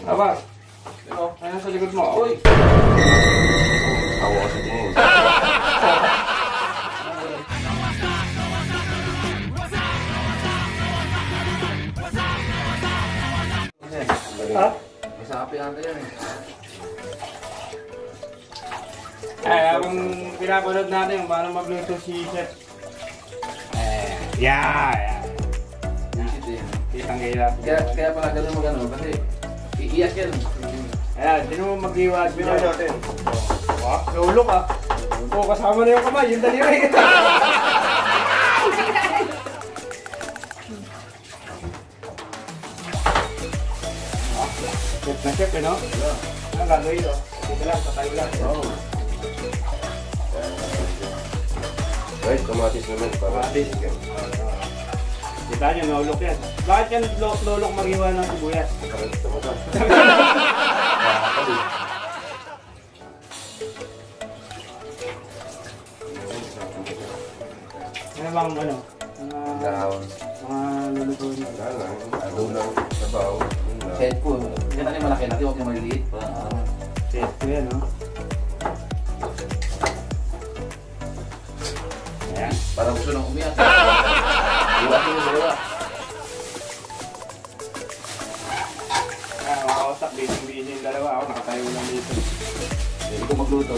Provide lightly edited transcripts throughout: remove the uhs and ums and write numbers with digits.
Aba. Ano sa likod mo? Uy! Awa ko sa tingin. Ha? May sapi natin yan eh. Habang pinapanood natin kung paano magluto si Chef. Yeah! Kitang-kita. Kaya pala ganun mag-ano, kasi iiyak yan. Ayan, sino mo mag-iwas? Binoy natin. Lulok ah. Oo, kasama na yung kamay, yung daliri. Chef na chef eh, no? Ang gagawin ito. Dito lang, patayo lang. Right, kamatis naman para Kamatis. Kita nyo, naulok yan. Bakit yan lulok mag-iwan ng sibuyas? Parang tumata. Ano bang ano? Dahon. Mga lulutuin mo. Wala lang. Ano lang. Sabaw. Set po. Yan natin malaki-laki, huwag yung maliliit. Set ko yan, no? Ayan. Para gusto nang umiyak. Iwasin mo dalawa. Makakausap, busy-busy yung dalawa. Ako nakatayo lang dito. Hindi ko magluto.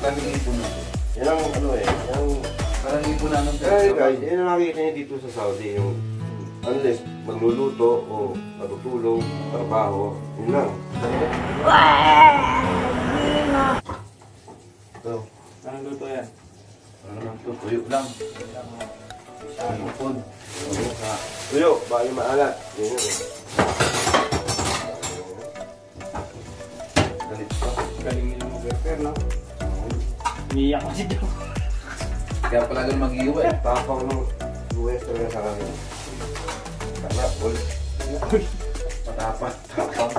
Parang ipon na. Yan ang ano eh. Parang ipon na nung Eh guys, yan ang nakikita niyo dito sa Saudi. Yung unless magluluto o matutulong, trabaho, yun lang. Ito. Anong luto yan? Ano lang ito? Tuyo lang. Ipon. Tuyo, baka yung maalat. Yan yun eh. Galit pa. Galing nila mag-repair, no? Umiiyak kasi dyan. Kaya pala doon mag-iwa eh. Tapang ng US talaga sa kanya. Sana, all. Patapang. Tapang.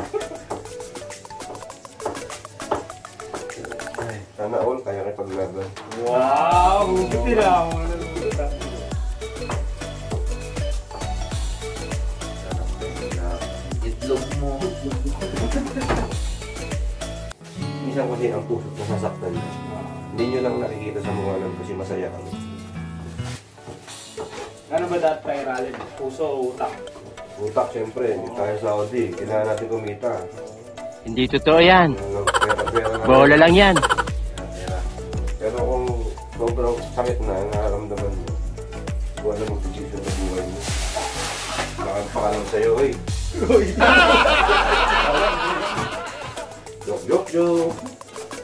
Sana all, kaya kayo paglaban. Wow! Buti na ako. Itlog mo. Minsan kasi ang puso ko sasaktan na. Hindi nyo lang nakikita sa mukha lang kasi masaya kami. Ano ba dapat pairalin? Puso o utak? Utak, siyempre, hindi tayo Saudi. Kailangan natin kumita. Hindi totoo yan. Pera na. Bola lang yan. Pera. Pero kung sobrang sakit na ang nararamdaman mo, wala mong decision sa buhay mo. Nakagpakalang sa'yo, eh. Yok.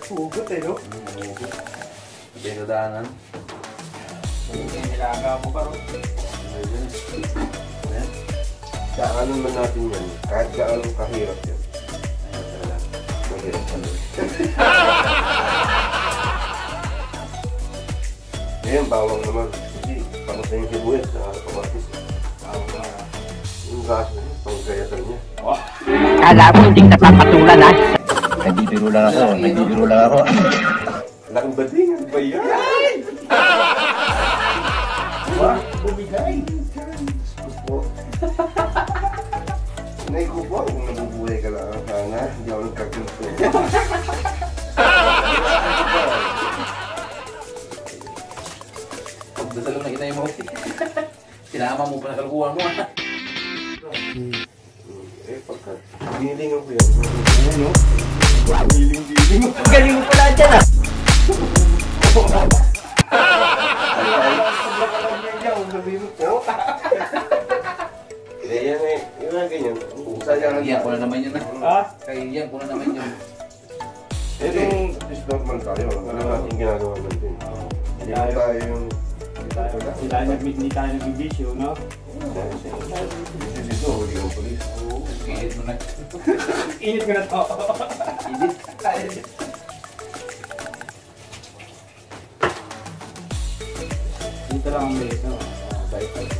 Hugot eh, no? Hindi na daanan. Nilaga mo pa rin. Kaanan man natin yan, kahit gaano kahirap yan. Mahirap pa rin. Ngayon, bawang naman. Kasi, pangos na yung sibuyas sa kamatis. Yung gas na yun, panggayatan niya. Kala mo hindi kita papatulan ha. Nagbibiro lang ako. Laking bading, ano ba yan? Wah, bumigay. Gusto. Nay ko po, kung nabubuhay ka lang sana, hindi ako nagkagusto. Dasal lang na inay mo. Sinama mo pa na kalukuhan mo. Pagka dinilingan ko yan. Ano? Diling. Galing mo pala dyan ah. Yan eh, yun lang ganyan. Kaiyan ko na naman yun. Ha? Kaiyan ko na naman yun. Itong is normal tayo. Wala natin ginagawa natin. Hindi mo tayo yung... Hindi tayo nagbibisyo, no? Dito, huli ang polis. Init mo na. Init ko na to. Init. Dito lang ang bilis, no? Bait tayo.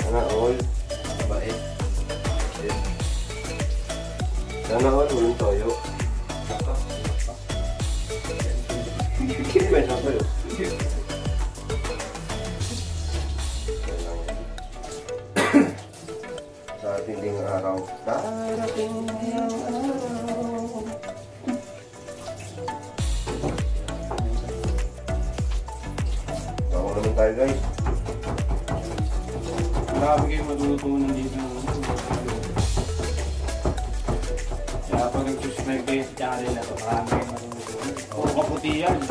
Sana all. Mabait. Sana all, walang toyo. Hindi ba isang toyo? araw. Darating ang araw. Ako naman tayo guys. Marami kayong matutunan dito. Kaya pag nag-subscribe kayo sa channel na ito, marami kayong matutunan. Puro kaputi yan.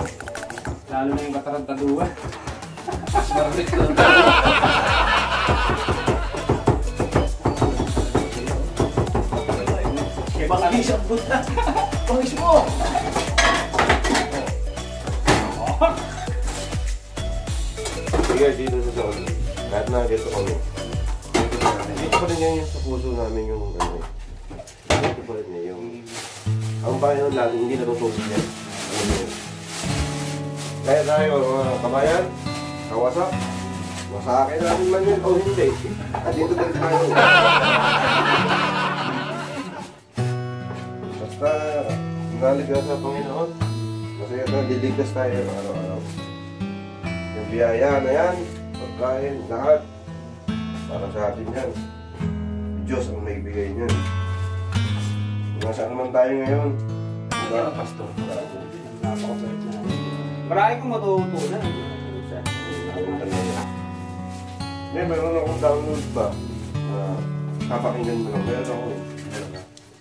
Lalo na yung katarantaduan. Marami ko. Kaya baka di siya puta. Pangis mo! Sige, dito sa Saudi, lahat na dito kami. Dito pa rin yan sa puso namin yung ano. Dito pa rin yung... Ang bayan lagi hindi natutulog yan. Ano yun? Kaya tayo mga kabayan, kawasak, masakin natin man yun o hindi. At dito tayo. Basta, naligaw sa Panginoon. Masaya na, liligtas tayo araw-araw. Yung biyaya na yan, pagkain, lahat, para sa atin yan. Diyos ang may bigay niyan. Kung nasaan naman tayo ngayon, Ano, pastor? Napakabait na. Marami kong matutunan. Hindi, meron akong download ba? Kapakinggan mo lang. Meron ako eh.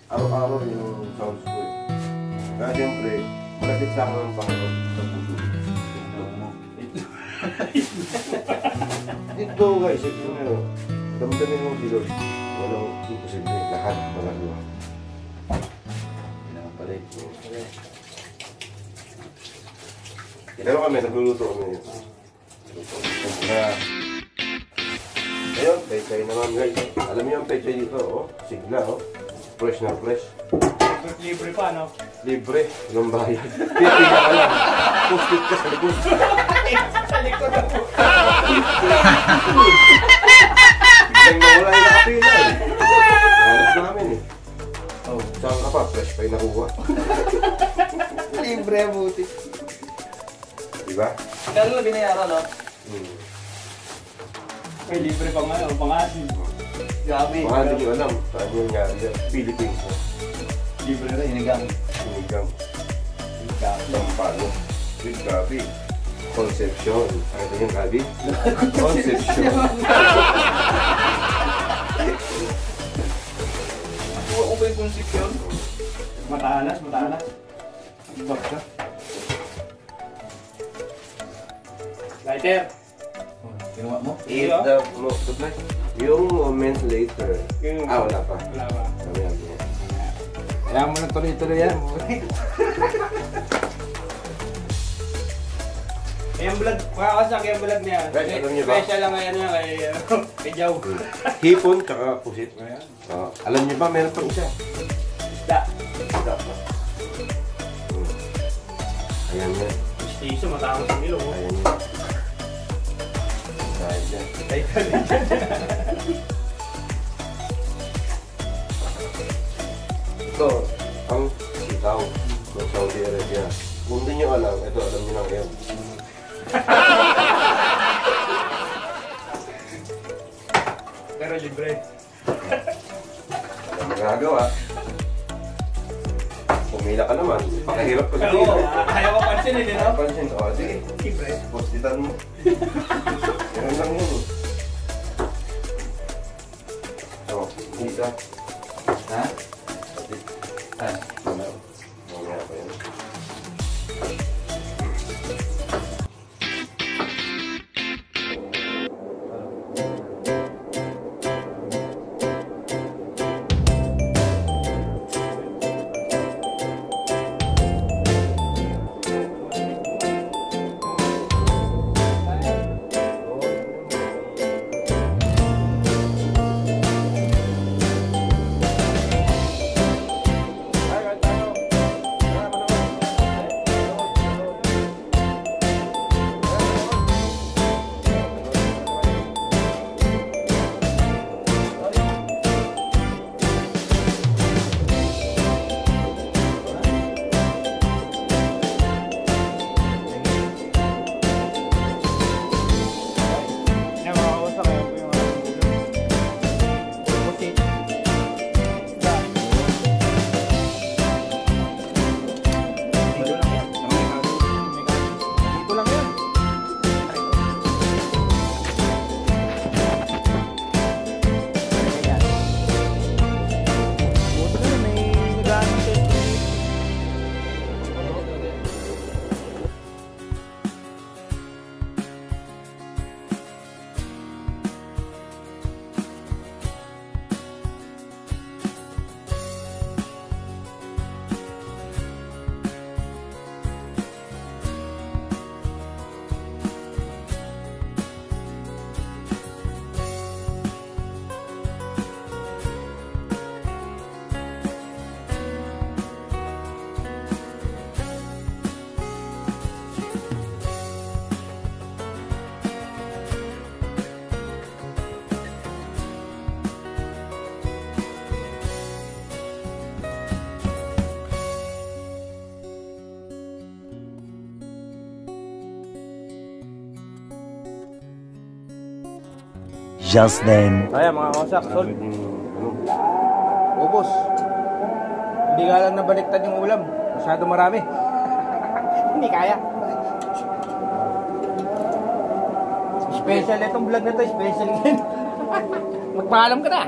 Araw-araw yung sounds ko eh. Kaya siyempre, malapit sa akin ang Panginoon sa puso. Dito guys, ito na yun. Damdamin mo si Lord. Walang imposible. Lahat magagawa. Pinapalik. Pero kami, nagluluto kami. Kaya, ayun, pechay naman guys. Alam niyo yung pechay dito, oh. Sigla, oh. Fresh na fresh. Libre pa, no? Libre, walang bayad. Pipila ka lang. Post-it ka sa likod. Sa likod ako. Biglang nawala yung nakapila eh. Hanap namin eh. Oh, saan ka pa? Fresh pa yung nakuha. Libre, buti. Diba? Kaya lang binayaran, no? May libre pa nga, pang-asin. Grabe. Baka hindi nyo alam saan yung nangyari dyan. Philippines na. Libre na rin, hinigang. Sinigang. Sampalo. With Gabi. Conception. Ano ito yung Gabi? Conception. Ano ba yung konsepsyon? Matalas. Baksa. Lighter. Kinuha mo? If the yung moments later. Wala pa. Wala ba? Sabi namin yan. Kaya mo na tuloy-tuloy yan. Yung vlog, makakasak yung vlog niya. Guys, alam niyo ba? Special lang ngayon niya kay Jow. Hipon tsaka pusit. Ayan. Alam niyo ba, meron pang isa. Isda. Isda pa. Ayan yan. Stiso, matapos ang ilong. Ayan yan. Dahil yan. Ito, ang sitaw ng Saudi Arabia. Kung hindi nyo alam, ito alam nyo lang ngayon. Pero libre. Alam magagawa. Pumila ka naman. Pakahirap ka sa Oo, dito. ayaw ko pansinin, no? Pansin, o sige. Libre. Postitan mo. Ganun lang yun. So, isa. Ha? Ha? Mamaya pa yun. just then. Ayan mga kawasak, sol. Ano? Ubos. Hindi nga lang nabaliktad yung ulam. Masyado marami. Hindi kaya. Special itong vlog na to. Special din. Magpaalam ka na.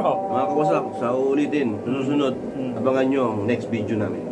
Mga kawasak, sa uulitin, susunod, abangan nyo ang next video namin.